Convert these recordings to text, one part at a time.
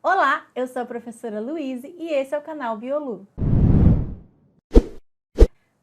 Olá, eu sou a professora Luíse e esse é o canal Biolu.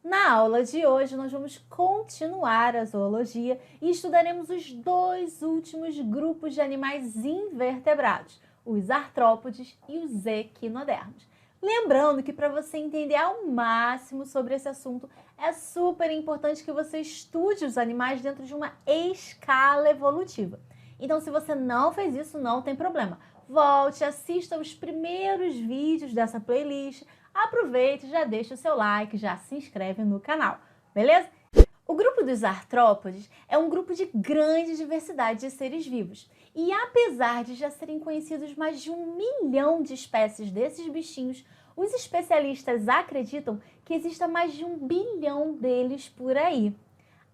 Na aula de hoje, nós vamos continuar a zoologia e estudaremos os dois últimos grupos de animais invertebrados, os artrópodes e os equinodermos. Lembrando que para você entender ao máximo sobre esse assunto, é super importante que você estude os animais dentro de uma escala evolutiva. Então, se você não fez isso, não tem problema. Volte, assista os primeiros vídeos dessa playlist, aproveite, já deixa o seu like, já se inscreve no canal, beleza? O grupo dos artrópodes é um grupo de grande diversidade de seres vivos. E apesar de já serem conhecidos mais de 1 milhão de espécies desses bichinhos, os especialistas acreditam que exista mais de 1 bilhão deles por aí.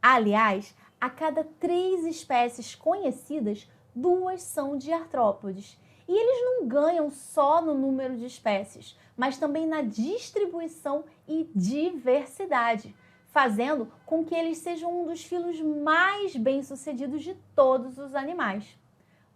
Aliás, a cada 3 espécies conhecidas, 2 são de artrópodes. E eles não ganham só no número de espécies, mas também na distribuição e diversidade, fazendo com que eles sejam um dos filos mais bem-sucedidos de todos os animais.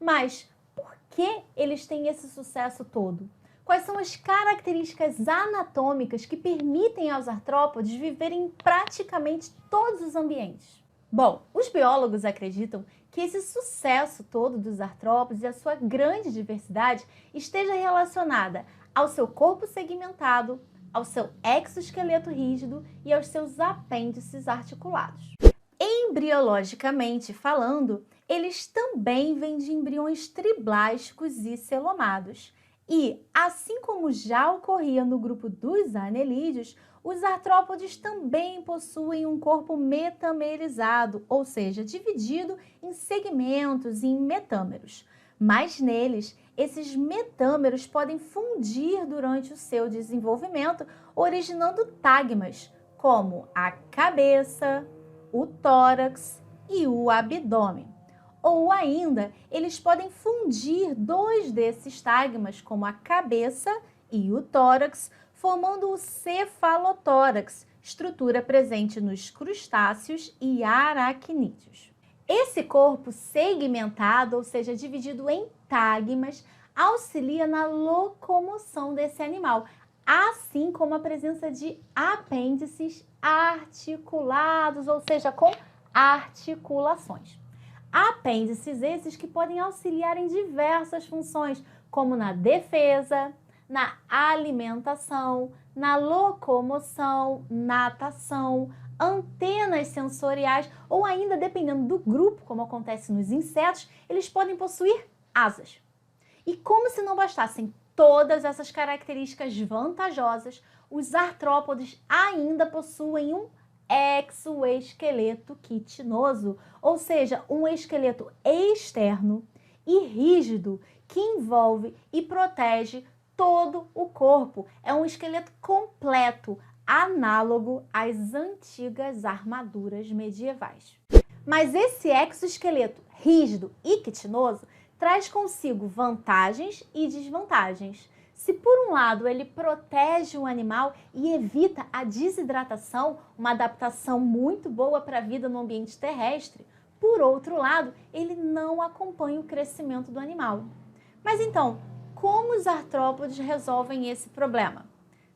Mas por que eles têm esse sucesso todo? Quais são as características anatômicas que permitem aos artrópodes viverem em praticamente todos os ambientes? Bom, os biólogos acreditam que esse sucesso todo dos artrópodes e a sua grande diversidade esteja relacionada ao seu corpo segmentado, ao seu exoesqueleto rígido e aos seus apêndices articulados. Embriologicamente falando, eles também vêm de embriões triblásticos e celomados. E, assim como já ocorria no grupo dos anelídeos, os artrópodes também possuem um corpo metamerizado, ou seja, dividido em segmentos e em metâmeros. Mas neles, esses metâmeros podem fundir durante o seu desenvolvimento, originando tagmas, como a cabeça, o tórax e o abdômen. Ou ainda, eles podem fundir 2 desses tagmas, como a cabeça e o tórax, formando o cefalotórax, estrutura presente nos crustáceos e aracnídeos. Esse corpo segmentado, ou seja, dividido em tagmas, auxilia na locomoção desse animal, assim como a presença de apêndices articulados, ou seja, com articulações. Apêndices esses que podem auxiliar em diversas funções, como na defesa, na alimentação, na locomoção, natação, antenas sensoriais ou ainda, dependendo do grupo, como acontece nos insetos, eles podem possuir asas. E como se não bastassem todas essas características vantajosas, os artrópodes ainda possuem um exoesqueleto quitinoso, ou seja, um esqueleto externo e rígido que envolve e protege todo o corpo. É um esqueleto completo, análogo às antigas armaduras medievais. Mas esse exoesqueleto rígido e quitinoso traz consigo vantagens e desvantagens. Se por um lado ele protege o animal e evita a desidratação, uma adaptação muito boa para a vida no ambiente terrestre, por outro lado, ele não acompanha o crescimento do animal. Mas então, como os artrópodes resolvem esse problema?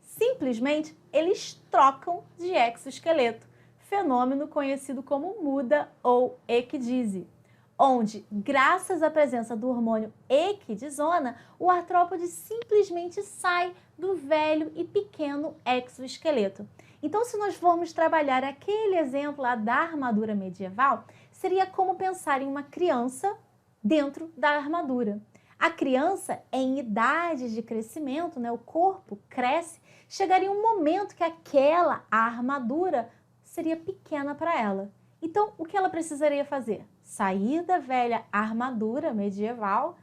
Simplesmente, eles trocam de exoesqueleto, fenômeno conhecido como muda ou equidise, onde, graças à presença do hormônio equidisona, o artrópode simplesmente sai do velho e pequeno exoesqueleto. Então, se nós formos trabalhar aquele exemplo lá da armadura medieval, seria como pensar em uma criança dentro da armadura. A criança, em idade de crescimento, o corpo cresce, chegaria um momento que aquela armadura seria pequena para ela. Então, o que ela precisaria fazer? Sair da velha armadura medieval,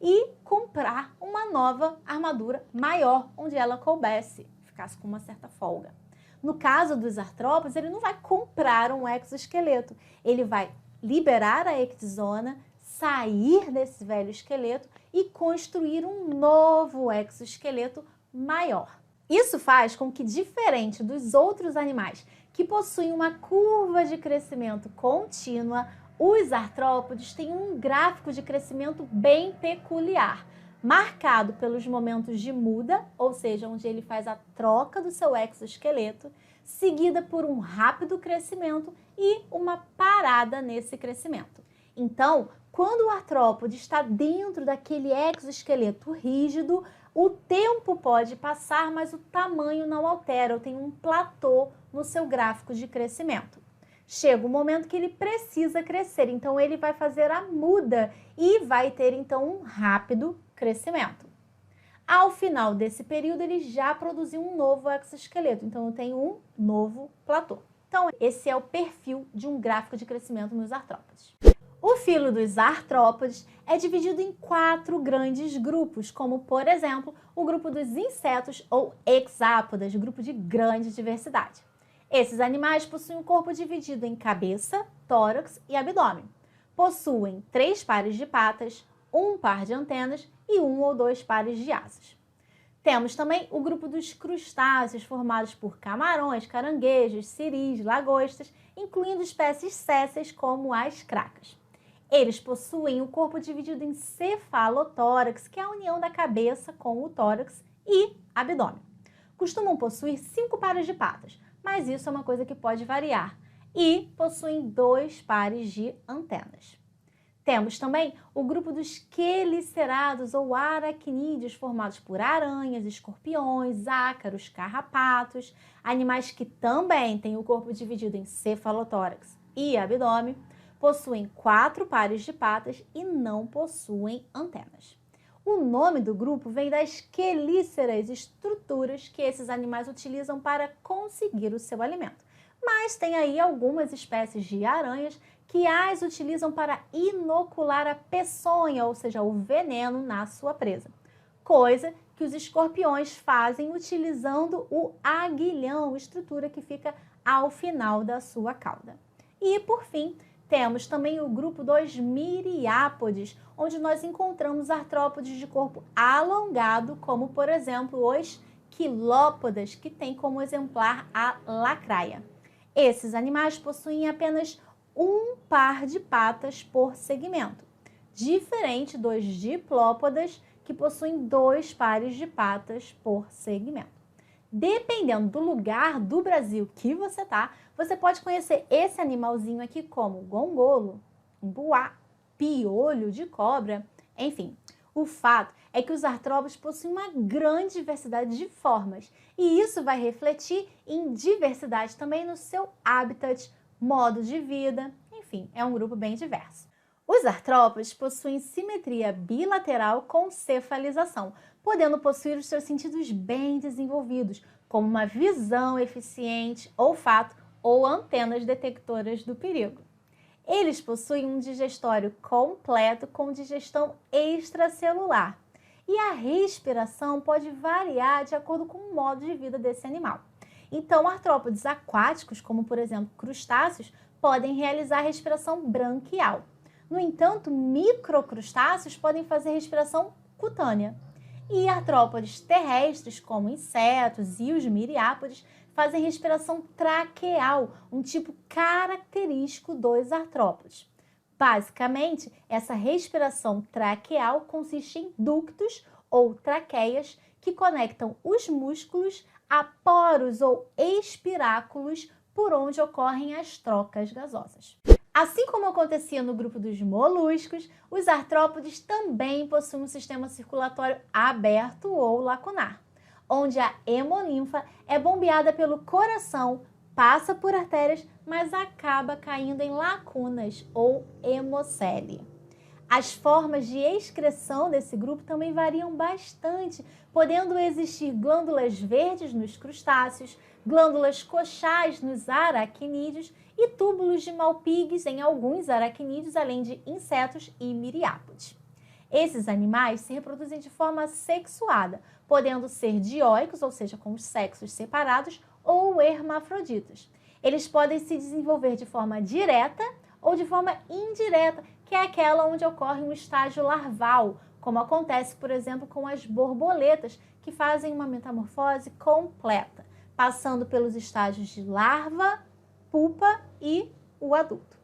e comprar uma nova armadura maior, onde ela coubesse, ficasse com uma certa folga. No caso dos artrópodes, ele não vai comprar um exoesqueleto, ele vai liberar a ecdisona, sair desse velho esqueleto e construir um novo exoesqueleto maior. Isso faz com que, diferente dos outros animais que possuem uma curva de crescimento contínua, os artrópodes têm um gráfico de crescimento bem peculiar. marcado pelos momentos de muda, ou seja, onde ele faz a troca do seu exoesqueleto, seguida por um rápido crescimento e uma parada nesse crescimento. Então, quando o artrópode está dentro daquele exoesqueleto rígido, o tempo pode passar, mas o tamanho não altera, tem um platô no seu gráfico de crescimento. Chega o momento que ele precisa crescer, então ele vai fazer a muda e vai ter então um rápido crescimento. Ao final desse período, ele já produziu um novo exoesqueleto, então eu tenho um novo platô. Então, esse é o perfil de um gráfico de crescimento nos artrópodes. O filo dos artrópodes é dividido em 4 grandes grupos, como, por exemplo, o grupo dos insetos ou hexápodas, grupo de grande diversidade. Esses animais possuem um corpo dividido em cabeça, tórax e abdômen. Possuem 3 pares de patas, 1 par de antenas e 1 ou 2 pares de asas. Temos também o grupo dos crustáceos, formados por camarões, caranguejos, siris, lagostas, incluindo espécies sésseis como as cracas. Eles possuem o corpo dividido em cefalotórax, que é a união da cabeça com o tórax, e abdômen. Costumam possuir 5 pares de patas, mas isso é uma coisa que pode variar, e possuem 2 pares de antenas. Temos também o grupo dos quelicerados ou aracnídeos, formados por aranhas, escorpiões, ácaros, carrapatos, animais que também têm o corpo dividido em cefalotórax e abdômen, possuem 4 pares de patas e não possuem antenas. O nome do grupo vem das quelíceras, estruturas que esses animais utilizam para conseguir o seu alimento. Mas tem aí algumas espécies de aranhas que as utilizam para inocular a peçonha, ou seja, o veneno na sua presa. Coisa que os escorpiões fazem utilizando o aguilhão, estrutura que fica ao final da sua cauda. E, por fim, temos também o grupo dos miriápodes, onde nós encontramos artrópodes de corpo alongado, como, por exemplo, os quilópodas, que tem como exemplar a lacraia. Esses animais possuem apenas 1 par de patas por segmento, diferente dos diplópodas, que possuem 2 pares de patas por segmento. Dependendo do lugar do Brasil que você está, você pode conhecer esse animalzinho aqui como gongolo, embuá, piolho de cobra, enfim. O fato é que os artrópodes possuem uma grande diversidade de formas e isso vai refletir em diversidade também no seu habitat, modo de vida, enfim, é um grupo bem diverso. Os artrópodes possuem simetria bilateral com cefalização, podendo possuir os seus sentidos bem desenvolvidos, como uma visão eficiente, olfato ou antenas detectoras do perigo. Eles possuem um digestório completo com digestão extracelular e a respiração pode variar de acordo com o modo de vida desse animal. Então, artrópodes aquáticos, como por exemplo crustáceos, podem realizar respiração branquial. No entanto, microcrustáceos podem fazer respiração cutânea. E artrópodes terrestres, como insetos e os miriápodes, fazem respiração traqueal, um tipo característico dos artrópodes. Basicamente, essa respiração traqueal consiste em ductos ou traqueias que conectam os músculos a poros ou espiráculos por onde ocorrem as trocas gasosas. Assim como acontecia no grupo dos moluscos, os artrópodes também possuem um sistema circulatório aberto ou lacunar, onde a hemolinfa é bombeada pelo coração, passa por artérias, mas acaba caindo em lacunas ou hemocele. As formas de excreção desse grupo também variam bastante, podendo existir glândulas verdes nos crustáceos, glândulas coxais nos aracnídeos e túbulos de Malpighi em alguns aracnídeos, além de insetos e miriápodes. Esses animais se reproduzem de forma sexuada, podendo ser dioicos, ou seja, com os sexos separados, ou hermafroditas. Eles podem se desenvolver de forma direta ou de forma indireta, que é aquela onde ocorre um estágio larval, como acontece, por exemplo, com as borboletas, que fazem uma metamorfose completa, passando pelos estágios de larva, pupa e o adulto.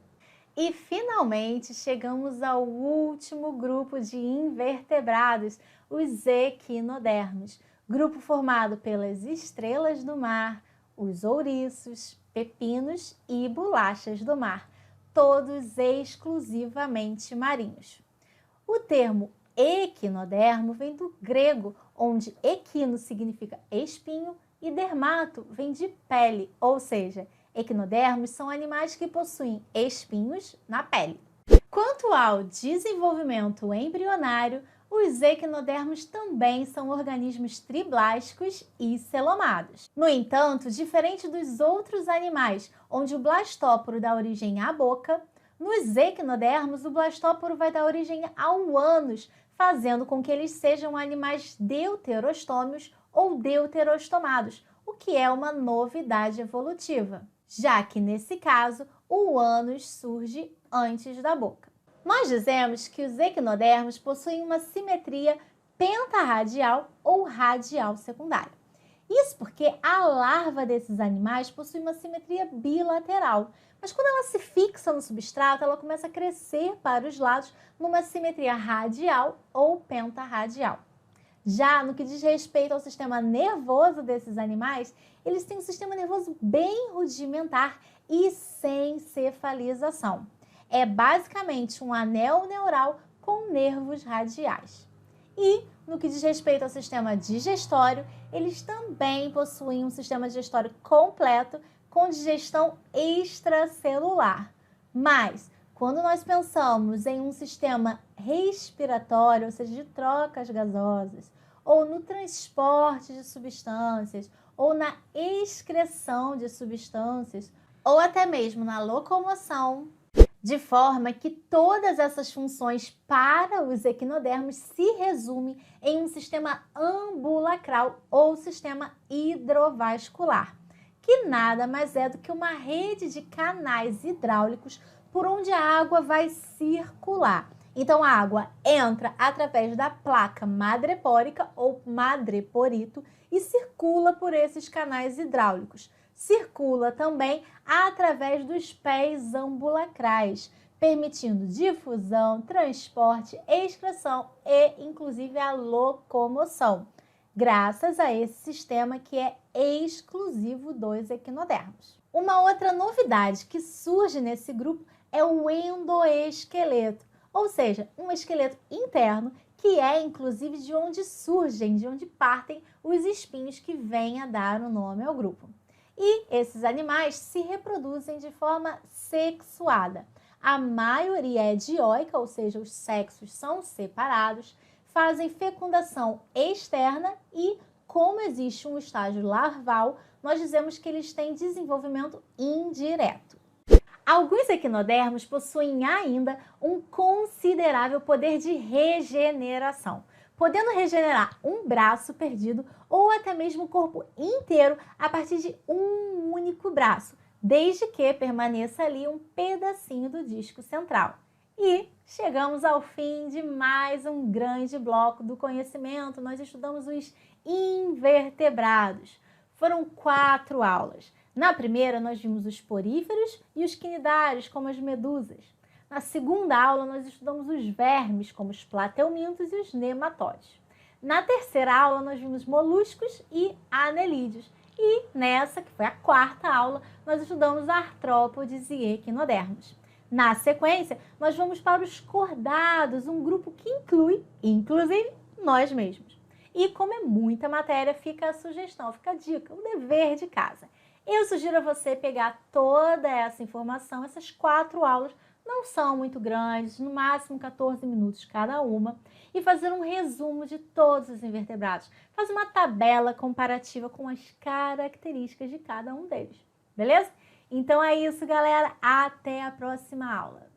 E finalmente chegamos ao último grupo de invertebrados, os equinodermos, grupo formado pelas estrelas do mar, os ouriços, pepinos e bolachas do mar, todos exclusivamente marinhos. O termo equinodermo vem do grego, onde equino significa espinho e dermato vem de pele, ou seja, equinodermos são animais que possuem espinhos na pele. Quanto ao desenvolvimento embrionário, os equinodermos também são organismos triblásticos e celomados. No entanto, diferente dos outros animais, onde o blastóporo dá origem à boca, nos equinodermos o blastóporo vai dar origem ao ânus, fazendo com que eles sejam animais deuterostômios ou deuterostomados, o que é uma novidade evolutiva, já que nesse caso o ânus surge antes da boca. Nós dizemos que os equinodermos possuem uma simetria pentarradial ou radial secundária. Isso porque a larva desses animais possui uma simetria bilateral, mas quando ela se fixa no substrato, ela começa a crescer para os lados numa simetria radial ou pentarradial. Já no que diz respeito ao sistema nervoso desses animais, eles têm um sistema nervoso bem rudimentar e sem cefalização. É basicamente um anel neural com nervos radiais. E, no que diz respeito ao sistema digestório, eles também possuem um sistema digestório completo com digestão extracelular. Mas, quando nós pensamos em um sistema respiratório, ou seja, de trocas gasosas, ou no transporte de substâncias, ou na excreção de substâncias, ou até mesmo na locomoção, de forma que todas essas funções para os equinodermos se resumem em um sistema ambulacral ou sistema hidrovascular, que nada mais é do que uma rede de canais hidráulicos por onde a água vai circular. Então, a água entra através da placa madrepórica ou madreporito e circula por esses canais hidráulicos. Circula também através dos pés ambulacrais, permitindo difusão, transporte, excreção e, inclusive, a locomoção, graças a esse sistema que é exclusivo dos equinodermos. Uma outra novidade que surge nesse grupo é o endoesqueleto, ou seja, um esqueleto interno que é, inclusive, de onde partem os espinhos que vêm a dar o nome ao grupo. E esses animais se reproduzem de forma sexuada. A maioria é dioica, ou seja, os sexos são separados, fazem fecundação externa e, como existe um estágio larval, nós dizemos que eles têm desenvolvimento indireto. Alguns equinodermos possuem ainda um considerável poder de regeneração, podendo regenerar um braço perdido ou até mesmo o corpo inteiro a partir de um único braço, desde que permaneça ali um pedacinho do disco central. E chegamos ao fim de mais um grande bloco do conhecimento. Nós estudamos os invertebrados. Foram 4 aulas. Na primeira, nós vimos os poríferos e os quinidários, como as medusas. Na segunda aula, nós estudamos os vermes, como os plateumintos e os nematóides. Na terceira aula, nós vimos moluscos e anelídeos. E nessa, que foi a 4ª aula, nós estudamos artrópodes e equinodermos. Na sequência, nós vamos para os cordados, um grupo que inclui, inclusive, nós mesmos. E como é muita matéria, fica a sugestão, fica a dica, o dever de casa. Eu sugiro a você pegar toda essa informação, essas 4 aulas, não são muito grandes, no máximo 14 minutos cada uma, e fazer um resumo de todos os invertebrados. Faz uma tabela comparativa com as características de cada um deles, beleza? Então é isso, galera. Até a próxima aula.